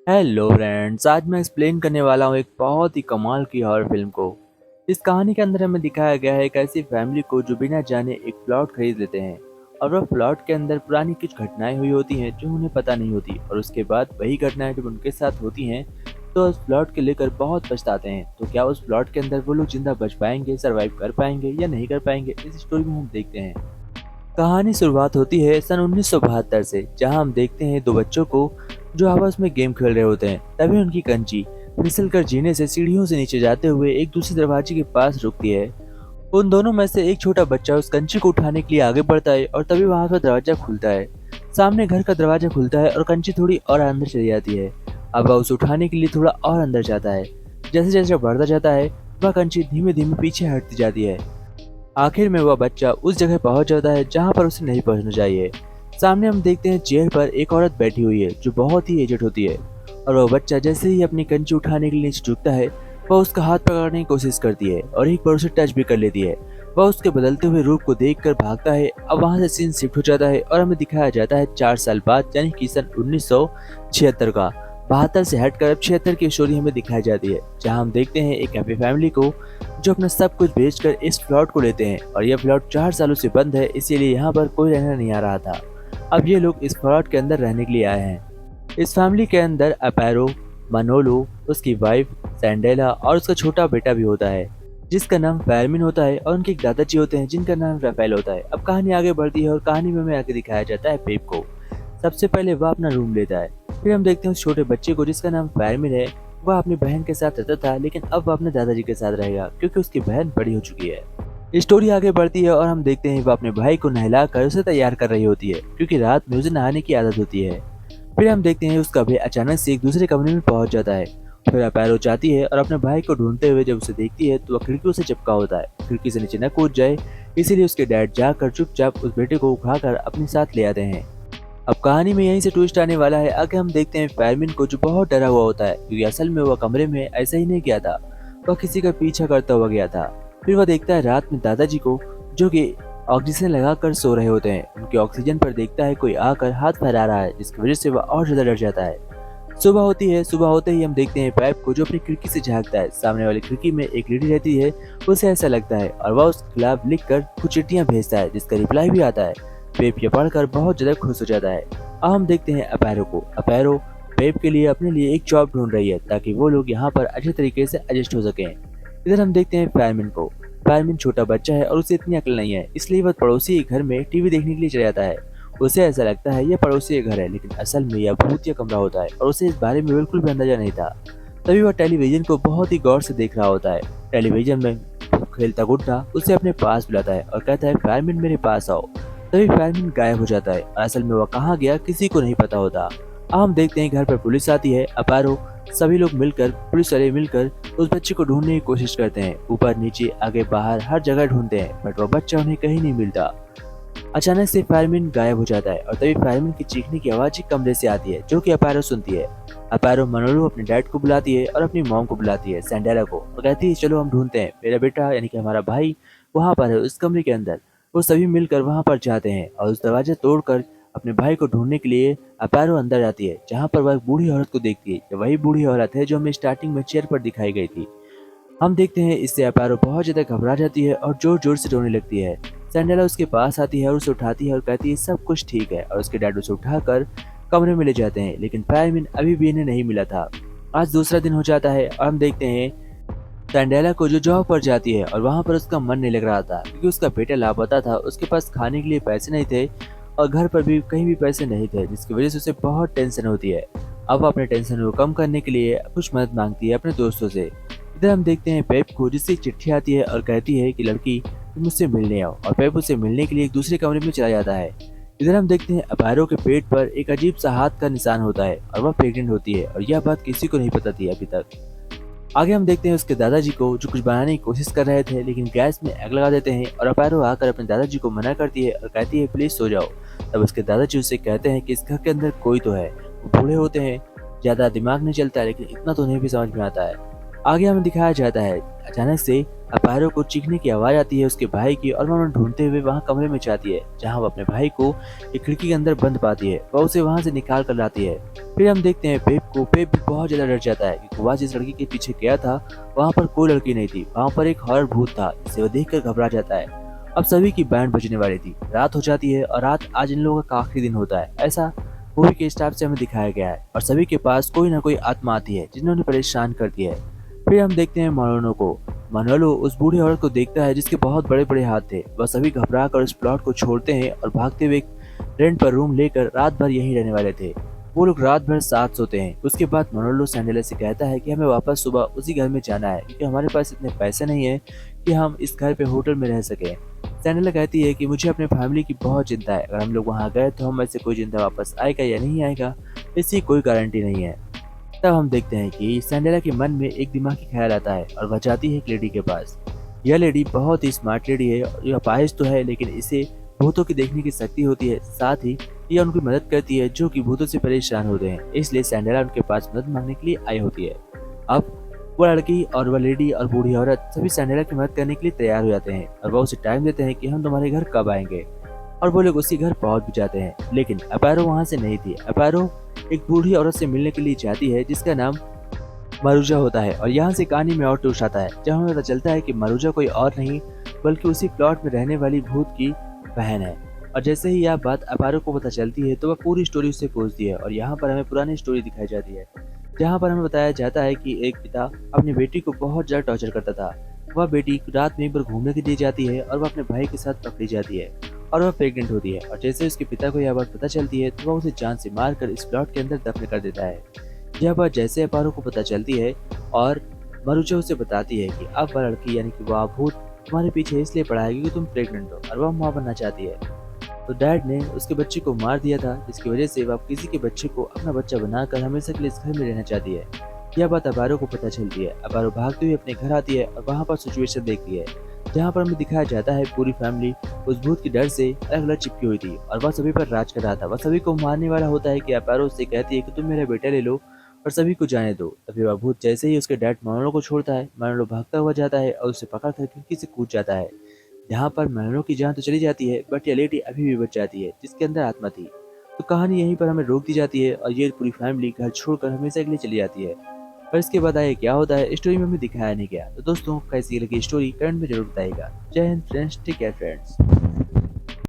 Hello friends, आज मैं explain करने वाला हूँ एक बहुत ही कमाल की हॉरर फिल्म को। इस कहानी के अंदर हमें दिखाया गया है एक ऐसी फैमिली को जो बिना जाने एक प्लॉट खरीद लेते हैं और वह प्लॉट के अंदर पुरानी कुछ घटनाएं हुई होती हैं जो उन्हें पता नहीं होती, और उसके बाद वही घटनाएं जब उनके साथ होती हैं तो उस प्लॉट के लेकर बहुत पछताते हैं। तो क्या उस प्लॉट के अंदर वो लोग जिंदा बच पाएंगे, सरवाइव कर पाएंगे या नहीं कर पाएंगे, इस स्टोरी में हम देखते हैं। कहानी शुरुआत होती है सन 1972 से, जहां हम देखते हैं दो बच्चों को जो आपस में गेम खेल रहे होते हैं। तभी उनकी कंची फिसल कर जीने से सीढ़ियों से नीचे जाते हुए एक दूसरे दरवाजे के पास रुकती है। उन दोनों में से एक छोटा बच्चा उस कंची को उठाने के लिए आगे बढ़ता है और तभी वहां पर दरवाजा खुलता है। सामने घर का दरवाजा खुलता है और कंची थोड़ी और अंदर चली जाती है। अब वह उसे उठाने के लिए थोड़ा और अंदर जाता है। जैसे जैसे बढ़ता जाता है वह कंची धीमे धीमे पीछे हटती जाती है। आखिर में वह बच्चा उस जगह पहुंच जाता है जहां पर उसे नहीं पहुंचना चाहिए। सामने हम देखते हैं चेयर पर एक औरत बैठी हुई है जो बहुत ही एजेड होती है, और वह बच्चा जैसे ही अपनी कंची उठाने के लिए नीचे झुकता है वह उसका हाथ पकड़ने की कोशिश करती है और एक बार उसे टच भी कर लेती है। वह उसके बदलते हुए रूप को देखकर भागता है। अब वहां से सीन शिफ्ट हो जाता है और हमें दिखाया जाता है 4 साल बाद, यानी कि सन 1976 का। 72 से हटकर अब 76 की स्टोरी हमें दिखाई जाती है, जहां हम देखते हैं एक हैप्पी फैमिली को जो अपना सब कुछ बेचकर इस प्लॉट को लेते हैं। और यह प्लॉट 4 सालों से बंद है, इसीलिए यहाँ पर कोई रहने नहीं आ रहा था। अब ये लोग इस प्लॉट के अंदर रहने के लिए आए हैं। इस फैमिली के अंदर अपैरो, मनोलो, उसकी वाइफ सैंडेला और उसका छोटा बेटा भी होता है जिसका नाम फैरमिन होता है, और उनके एक दादाजी होते हैं जिनका नाम राफेल होता है। अब कहानी आगे बढ़ती है और कहानी में हमें आगे दिखाया जाता है पेप को। सबसे पहले वह अपना रूम लेता है। फिर हम देखते हैं उस छोटे बच्चे को जिसका नाम फैरमिन है। वह अपनी बहन के साथ रहता था, लेकिन अब वह अपने दादाजी के साथ रहेगा क्योंकि उसकी बहन बड़ी हो चुकी है। स्टोरी आगे बढ़ती है और हम देखते हैं वह अपने भाई को नहलाकर उसे तैयार कर रही होती है क्योंकि रात में उसे नहाने की आदत होती है। फिर हम देखते हैं उसका भाई अचानक से एक दूसरे कमरे में पहुंच जाता है। फिर अपैरो जाती है और अपने भाई को ढूंढते हुए जब उसे देखती है तो वह खिड़कियों से चिपका होता है, खिड़की से नीचे न कूद जाए, इसीलिए उसके डैड जाकर चुपचाप उस बेटे को उठाकर अपने साथ ले आते हैं। अब कहानी में यहीं से ट्विस्ट आने वाला है। आगे हम देखते हैं फैरमिन को जो बहुत डरा हुआ होता है क्योंकि असल में वह कमरे में ऐसा ही नहीं किया था, वह किसी का पीछा करता हुआ गया था। फिर वह देखता है रात में दादाजी को जो कि ऑक्सीजन लगाकर सो रहे होते हैं। उनके ऑक्सीजन पर देखता है कोई आकर हाथ फैला रहा है, जिसकी वजह से वह और ज्यादा डर जाता है। सुबह होती है। सुबह होते ही हम देखते हैं पैप को जो अपनी खिड़की से झांकता है। सामने वाली खिड़की में एक लेडी रहती है, उसे ऐसा लगता है और वह उसके खिलाफ लिखकर कुछ चिट्ठियां भेजता है जिसका रिप्लाई भी आता है। पेप ये पढ़कर बहुत ज्यादा खुश हो जाता है। अब हम देखते हैं अपैरो को। अपैरो पेप के लिए अपने लिए एक जॉब ढूंढ रही है ताकि वो लोग यहाँ पर अच्छे तरीके से एडजस्ट हो सकें। इधर हम देखते हैं फैरमिन को। फैरमिन छोटा बच्चा है और उसे इतनी अकल नहीं है, इसलिए वह पड़ोसी के घर में टीवी देखने के लिए चला जाता है। उसे ऐसा लगता है यह पड़ोसी का घर है, लेकिन असल में यह भूतिया कमरा होता है और उसे इस बारे में बिल्कुल भी अंदाजा नहीं था। तभी वह टेलीविजन को बहुत ही गौर से देख रहा होता है। टेलीविजन में खेलता गुड्डा उसे अपने पास बुलाता है और कहता है फैरमिन मेरे पास आओ। तभी फैरमिन गायब हो जाता है और असल में वह कहाँ गया किसी को नहीं पता होता। अब हम देखते हैं घर पर पुलिस आती है। अपैरो सभी लोग मिलकर, पुलिस वाले मिलकर उस बच्चे को ढूंढने की कोशिश करते हैं। ऊपर नीचे आगे बाहर हर जगह ढूंढते हैं, बट वह बच्चा उन्हें कहीं नहीं मिलता। अचानक से फायरमैन गायब हो जाता है और तभी फायरमैन की चीखने की आवाज एक कमरे से आती है जो कि अपैरो सुनती है। अपैरो मनोरू अपने डैड को बुलाती है और अपनी मॉम को बुलाती है, सैंडेला को, और कहती है चलो हम ढूंढते हैं, मेरा बेटा यानी कि हमारा भाई वहाँ पर है उस कमरे के अंदर। वो सभी मिलकर वहाँ पर जाते हैं और उस दरवाजा तोड़कर अपने भाई को ढूंढने के लिए अपैरो अंदर जाती है, जहाँ पर वह एक बूढ़ी औरत को देखती है। ये वही बूढ़ी औरत है जो हमें स्टार्टिंग में चेयर पर दिखाई गई थी। हम देखते हैं इससे अपैरो बहुत ज्यादा घबरा जाती है और जोर जोर से रोने लगती है। सैंडेला उसके पास आती है और उसे उठाती है और कहती है सब कुछ ठीक है, और उसके डैड उसे उठाकर कमरे में ले जाते हैं, लेकिन फायरमैन अभी भी इन्हें नहीं मिला था। आज दूसरा दिन हो जाता है और हम देखते हैं सैंडेला को जो जॉब पर जाती है और वहाँ पर उसका मन नहीं लग रहा था क्योंकि उसका बेटा लापता था, उसके पास खाने के लिए पैसे नहीं थे और घर पर भी कहीं भी पैसे नहीं थे, जिसकी वजह से उसे बहुत टेंशन होती है। अब वो अपने टेंशन को कम करने के लिए कुछ मदद मांगती है अपने दोस्तों से। इधर हम देखते हैं पेप को, जिससे एक चिट्ठी आती है और कहती है कि लड़की तुम मुझसे मिलने आओ, और पेप उसे मिलने के लिए एक दूसरे कमरे में चला जाता है। इधर हम देखते हैं अपैरो के पेट पर एक अजीब सा हाथ का निशान होता है और वह प्रेग्नेंट होती है, और यह बात किसी को नहीं पता थी अभी तक। आगे हम देखते हैं उसके दादाजी को जो कुछ बनाने की कोशिश कर रहे थे, लेकिन गैस में आग लगा देते हैं और अपैरो आकर अपने दादाजी को मना करती है और कहती है प्लीज सो जाओ। तब उसके दादाजी उससे कहते हैं कि इस घर के अंदर कोई तो है। वो बूढ़े होते हैं, ज्यादा दिमाग नहीं चलता है, लेकिन इतना तो उन्हें भी समझ में आता है। आगे हमें दिखाया जाता है अचानक से अपारो को चीखने की आवाज आती है उसके भाई की और वह उन्हें ढूंढते हुए वहां कमरे में जाती है जहां वो अपने भाई को एक खिड़की के अंदर बंद पाती है। वह उसे वहां से निकाल कर लाती है। फिर हम देखते हैं पेप को। पेप भी बहुत ज्यादा डर जाता है क्योंकि वह जिस लड़की के पीछे गया था वहां पर कोई लड़की नहीं थी, वहां पर एक हॉरर भूत था जिसे वह देख कर घबरा जाता है। अब सभी की बैंड बजने वाली थी, रात हो जाती है और रात आज इन लोगों का आखिरी दिन होता है, ऐसा मूवी के स्टार्ट से हमें दिखाया गया है। और सभी के पास कोई ना कोई आत्मा आती है जिन्होंने परेशान कर दिया है। फिर हम देखते हैं मनोलो को। मनोलो उस बूढ़ी औरत को देखता है जिसके बहुत बड़े बड़े हाथ थे। वह सभी घबरा कर उस प्लॉट को छोड़ते हैं और भागते हुए रेंट पर रूम लेकर रात भर यहीं रहने वाले थे। वो लोग रात भर साथ सोते हैं। उसके बाद मनोलो सैंडेला से कहता है कि हमें वापस सुबह उसी घर में जाना है क्योंकि हमारे पास इतने पैसे नहीं है कि हम इस घर पे होटल में रह सकें। सैंडेला कहती है कि मुझे अपने फैमिली की बहुत चिंता है, अगर हम लोग वहाँ गए तो हम में से कोई जिंदा वापस आएगा या नहीं आएगा इसकी कोई गारंटी नहीं है। तब हम देखते हैं कि सैंडेला के मन में एक दिमागी ख्याल आता है और वह जाती है एक लेडी के पास। यह लेडी बहुत ही स्मार्ट लेडी है और यह अपाहिज तो है लेकिन इसे भूतों की देखने की शक्ति होती है, साथ ही यह उनकी मदद करती है जो कि भूतों से परेशान होते हैं, इसलिए सैंडेला उनके पास मदद मांगने के लिए आई होती है। अब वह लड़की और वह लेडी और बूढ़ी औरत सभी सैंडेला की मदद करने के लिए तैयार हो जाते हैं और वह उसे टाइम देते हैं कि हम तुम्हारे घर कब आएंगे। और वो लोग उसी घर पहुंच भी जाते हैं, लेकिन अपारो वहां से नहीं थी। अपारो एक बूढ़ी औरत से मिलने के लिए जाती है जिसका नाम मारूजा होता है और यहाँ से कहानी में और ट्विस्ट आता है जहाँ हमें पता चलता है कि मारूजा कोई और नहीं बल्कि उसी प्लॉट में रहने वाली भूत की बहन है। और जैसे ही यह बात अपारो को पता चलती है तो वह पूरी स्टोरी उससे पूछती है और यहाँ पर हमें पुरानी स्टोरी दिखाई जाती है जहाँ पर हमें बताया जाता है कि एक पिता अपनी बेटी को बहुत ज्यादा टॉर्चर करता था। वह बेटी रात में एक बार घूमने के लिए जाती है और वह अपने भाई के साथ पकड़ी जाती है और वह प्रेग्नेंट होती है। और जैसे उसके पिता को यह बात पता चलती है तो वह उसे जान से मारकर इस प्लॉट के अंदर दफन कर देता है। यह बात जैसे अपारो को पता चलती है और मारूजा उसे बताती है कि अब वह लड़की यानी कि वह भूत तुम्हारे पीछे इसलिए पड़ा है क्योंकि तुम प्रेग्नेंट हो और वह माँ बनना चाहती है। तो डैड ने उसके बच्चे को मार दिया था जिसकी वजह से वह किसी के बच्चे को अपना बच्चा बनाकर हमेशा के लिए इस घर में रहना चाहती है। यह बात अपारो को पता चलती है। अपारो भागते हुए अपने घर आती है और वहाँ पर सिचुएशन देखती है जहाँ पर हमें दिखाया जाता है पूरी फैमिली उस भूत की डर से अलग अलग चिपकी हुई थी और वह सभी पर राज कर रहा था। वह सभी को मारने वाला होता है कि अपारो उससे कहती है कि तुम मेरा बेटा ले लो और सभी को जाने दो। तभी वह भूत जैसे ही उसके डैड मनोलो को छोड़ता है, मनोलो भागता हुआ जाता है और उसे पकड़ कर खिड़की से कूद जाता है। यहाँ पर मनोलो की जान तो चली जाती है बट यह लेडी अभी भी बच जाती है जिसके अंदर आत्मा थी। तो कहानी यहीं पर हमें रोक दी जाती है और ये पूरी फैमिली घर छोड़कर हमेशा के लिए चली जाती है। और इसके बाद आगे क्या होता है स्टोरी में हमें दिखाया नहीं गया। तो दोस्तों कैसी लगी स्टोरी कमेंट में जरूर बताइएगा। जय Hind friends, take care friends.